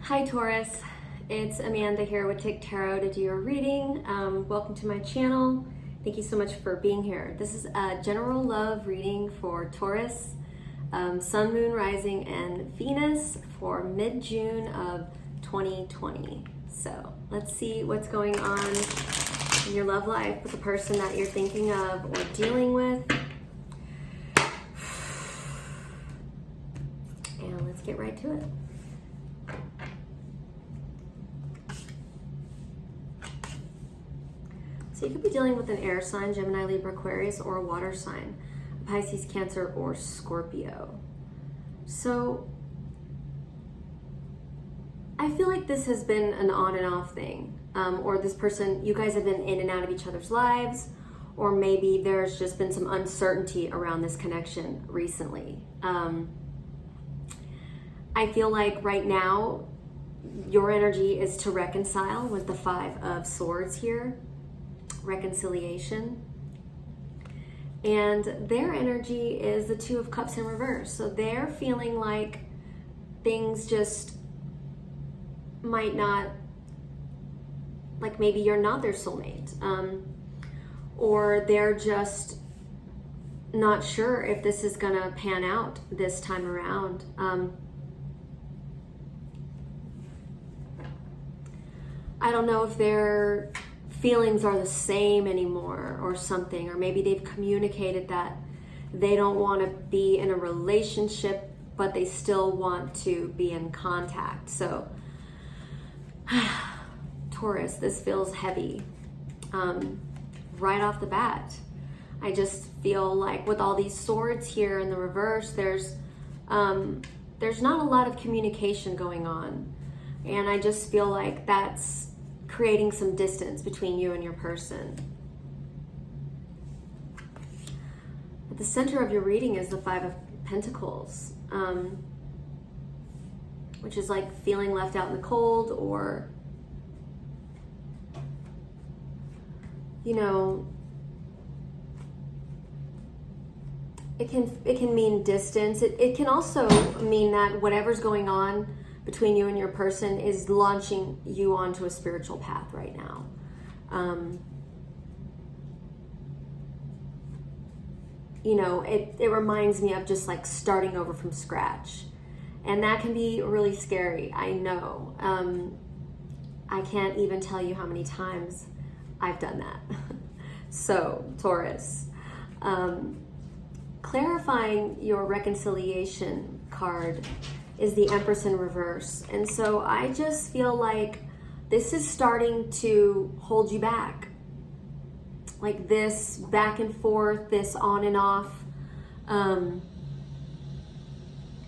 Hi Taurus, it's Amanda here with TikTarot to do your reading. Welcome to my channel. Thank you so much for being here. This is a general love reading for Taurus, Sun, Moon, Rising, and Venus for mid-June of 2020. So let's see what's going on in your love life with the person that you're thinking of or dealing with. And let's get right to it. So you could be dealing with an air sign, Gemini, Libra, Aquarius, or a water sign, Pisces, Cancer, or Scorpio. So I feel like this has been an on and off thing, or this person, you guys have been in and out of each other's lives, or maybe there's just been some uncertainty around this connection recently. I feel like right now your energy is to reconcile with the Five of Swords here. Reconciliation, and their energy is the Two of Cups in reverse. So they're feeling like things just might not, like maybe you're not their soulmate, or they're just not sure if this is gonna pan out this time around. I don't know if their feelings are the same anymore or something, or maybe they've communicated that they don't want to be in a relationship, but they still want to be in contact. So, Taurus, this feels heavy right off the bat. I just feel like with all these swords here in the reverse, there's not a lot of communication going on, and I just feel like that's creating some distance between you and your person. At the center of your reading is the Five of Pentacles, which is like feeling left out in the cold, or, you know, it can mean distance. It can also mean that whatever's going on between you and your person is launching you onto a spiritual path right now. You know, it reminds me of just like starting over from scratch. And that can be really scary, I know. I can't even tell you how many times I've done that. So, Taurus, clarifying your reconciliation card is the Empress in reverse. And so I just feel like this is starting to hold you back. Like this back and forth, this on and off. You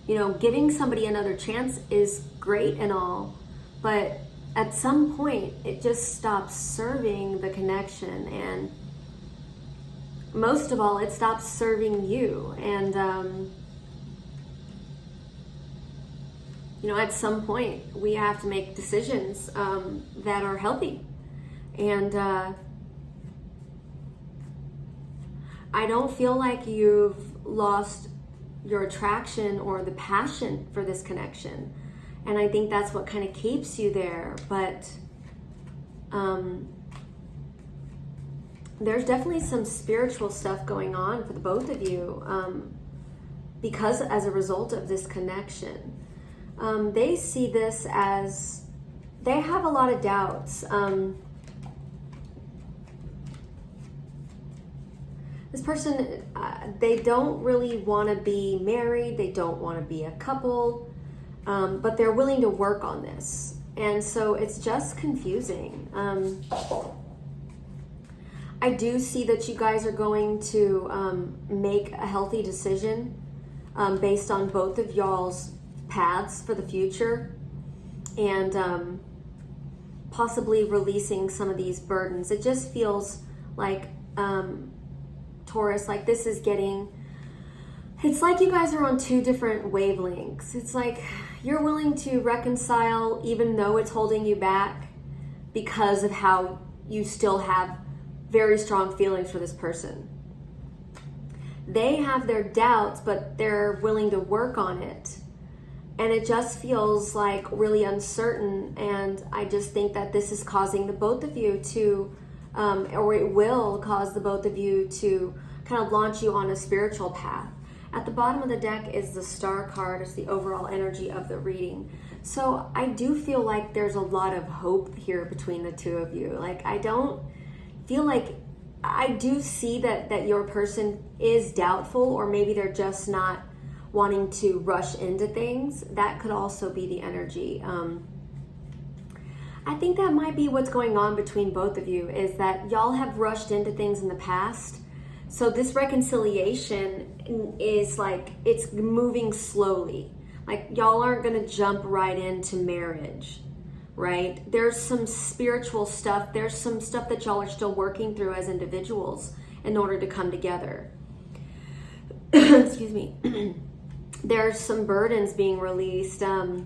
know, giving somebody another chance is great and all, but at some point it just stops serving the connection, and most of all, it stops serving you. And you know, at some point we have to make decisions that are healthy. And I don't feel like you've lost your attraction or the passion for this connection. And I think that's what kind of keeps you there. But there's definitely some spiritual stuff going on for the both of you because as a result of this connection. They see this as, they have a lot of doubts. This person, they don't really want to be married. They don't want to be a couple, but they're willing to work on this. And so it's just confusing. I do see that you guys are going to make a healthy decision based on both of y'all's paths for the future, and possibly releasing some of these burdens. It just feels like Taurus, like this is getting, it's like you guys are on two different wavelengths. It's like you're willing to reconcile even though it's holding you back because of how you still have very strong feelings for this person. They have their doubts, but they're willing to work on it. And it just feels like really uncertain. And I just think that this is causing the both of you to, or it will cause the both of you to kind of launch you on a spiritual path. At the bottom of the deck is the Star card. It's the overall energy of the reading. So I do feel like there's a lot of hope here between the two of you. Like, I don't feel like, I do see that your person is doubtful, or maybe they're just not wanting to rush into things. That could also be the energy. I think that might be what's going on between both of you, is that y'all have rushed into things in the past. So this reconciliation is like, it's moving slowly. Like, y'all aren't going to jump right into marriage, right? There's some spiritual stuff. There's some stuff that y'all are still working through as individuals in order to come together. Excuse me. There's some burdens being released. So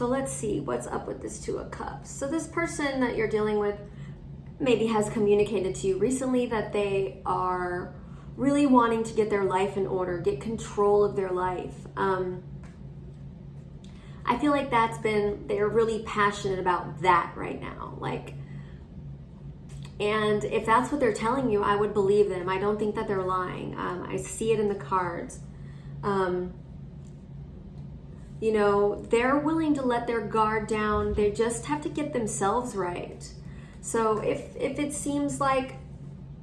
let's see what's up with this Two of Cups. So this person that you're dealing with maybe has communicated to you recently that they are really wanting to get their life in order, get control of their life. I feel like they're really passionate about that right now. Like, and if that's what they're telling you, I would believe them. I don't think that they're lying. I see it in the cards. You know, they're willing to let their guard down. They just have to get themselves right. So if it seems like,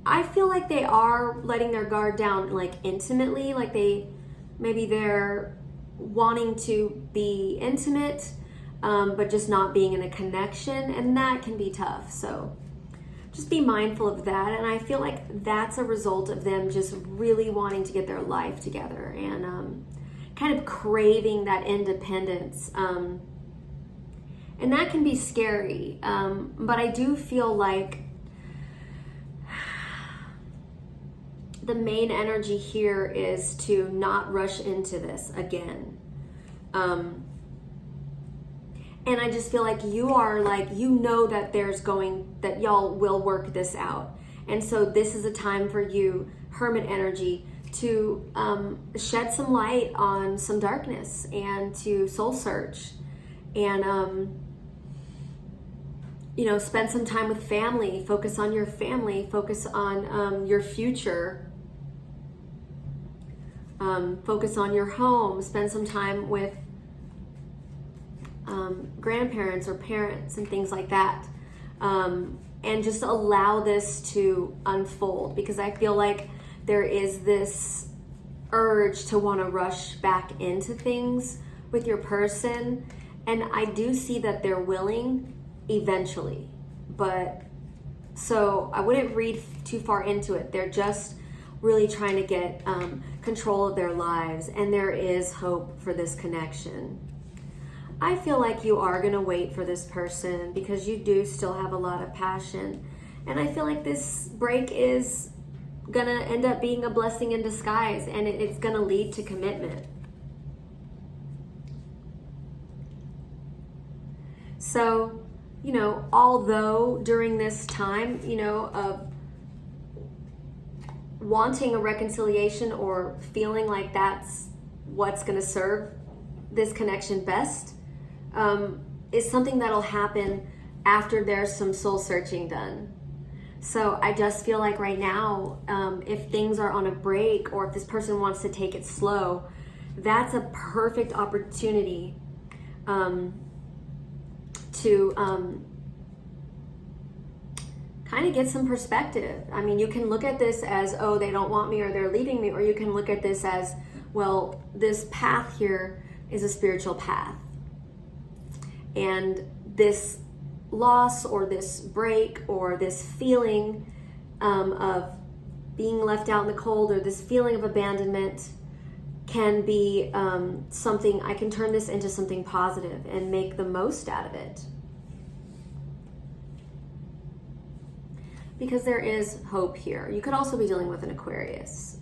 I feel like they are letting their guard down, like intimately, like they're wanting to be intimate, but just not being in a connection, and that can be tough. So just be mindful of that. And I feel like that's a result of them just really wanting to get their life together and kind of craving that independence. And that can be scary. But I do feel like the main energy here is to not rush into this again. And I just feel like you are like, you know that that y'all will work this out. And so this is a time for you, Hermit energy, to shed some light on some darkness and to soul search and, you know, spend some time with family, focus on your family, focus on your future. Focus on your home, spend some time with grandparents or parents and things like that. And just allow this to unfold, because I feel like there is this urge to want to rush back into things with your person. And I do see that they're willing eventually. But so I wouldn't read too far into it. They're just really trying to get control of their lives, and there is hope for this connection. I feel like you are going to wait for this person because you do still have a lot of passion, and I feel like this break is going to end up being a blessing in disguise, and it's going to lead to commitment. So, you know, although during this time, you know, of wanting a reconciliation or feeling like that's what's going to serve this connection best, is something that'll happen after there's some soul searching done. So I just feel like right now, if things are on a break or if this person wants to take it slow, that's a perfect opportunity to kind of get some perspective. I mean, you can look at this as, oh, they don't want me or they're leaving me, or you can look at this as, well, this path here is a spiritual path. And this loss or this break or this feeling of being left out in the cold or this feeling of abandonment can be something, I can turn this into something positive and make the most out of it. Because there is hope here. You could also be dealing with an Aquarius.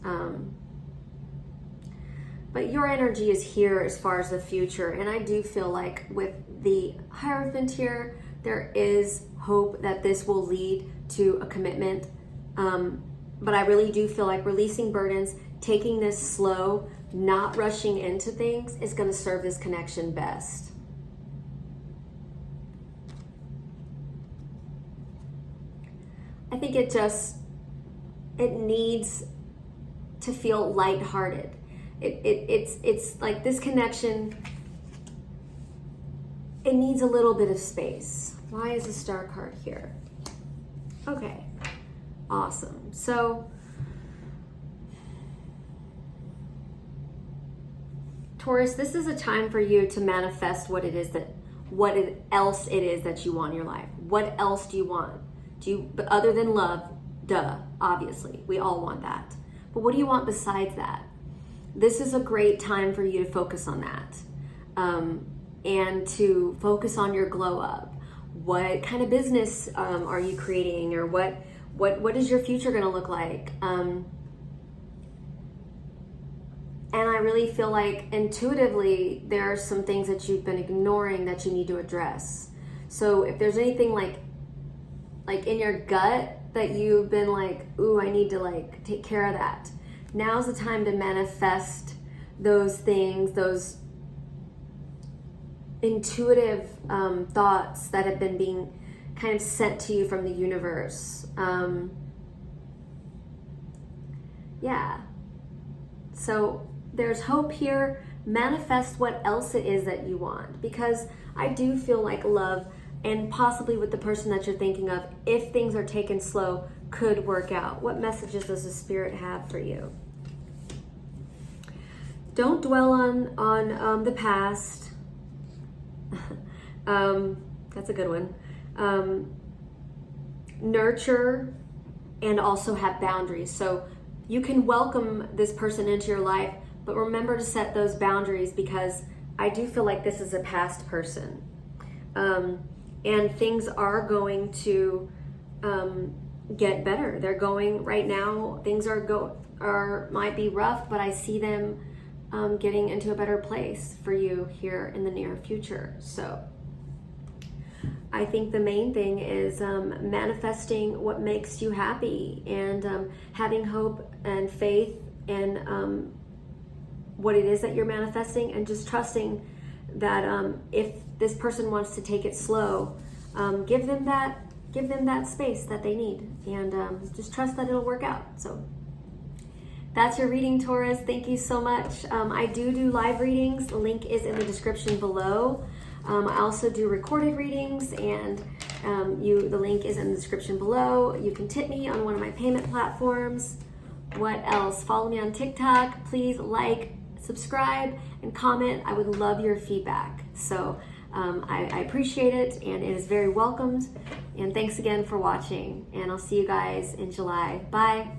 But your energy is here as far as the future. And I do feel like with the Hierophant here, there is hope that this will lead to a commitment. But I really do feel like releasing burdens, taking this slow, not rushing into things is going to serve this connection best. I think it needs to feel lighthearted. It's like this connection, it needs a little bit of space. Why is the Star card here? Okay, awesome. So, Taurus, this is a time for you to manifest what else it is that you want in your life. What else do you want? But other than love, duh, obviously, we all want that. But what do you want besides that? This is a great time for you to focus on that, and to focus on your glow up. What kind of business are you creating, or what is your future going to look like? And I really feel like intuitively there are some things that you've been ignoring that you need to address. So if there's anything like in your gut that you've been like, ooh, I need to like take care of that, now's the time to manifest those things, those intuitive thoughts that have been being kind of sent to you from the universe. Yeah. So there's hope here. Manifest what else it is that you want, because I do feel like love, and possibly with the person that you're thinking of, if things are taken slow, could work out. What messages does the Spirit have for you? Don't dwell on the past. That's a good one. Nurture and also have boundaries. So you can welcome this person into your life, but remember to set those boundaries, because I do feel like this is a past person. And things are going to get better. They're going right now. Things might be rough, but I see them getting into a better place for you here in the near future. So I think the main thing is manifesting what makes you happy, and having hope and faith in what it is that you're manifesting, and just trusting that if this person wants to take it slow, give them that space that they need, and just trust that it'll work out. So that's your reading, Taurus. Thank you so much. I do live readings. The link is in the description below. I also do recorded readings, and the link is in the description below. You can tip me on one of my payment platforms. What else? Follow me on TikTok. Please like, subscribe, and comment. I would love your feedback. So I appreciate it, and it is very welcomed. And thanks again for watching, and I'll see you guys in July. Bye.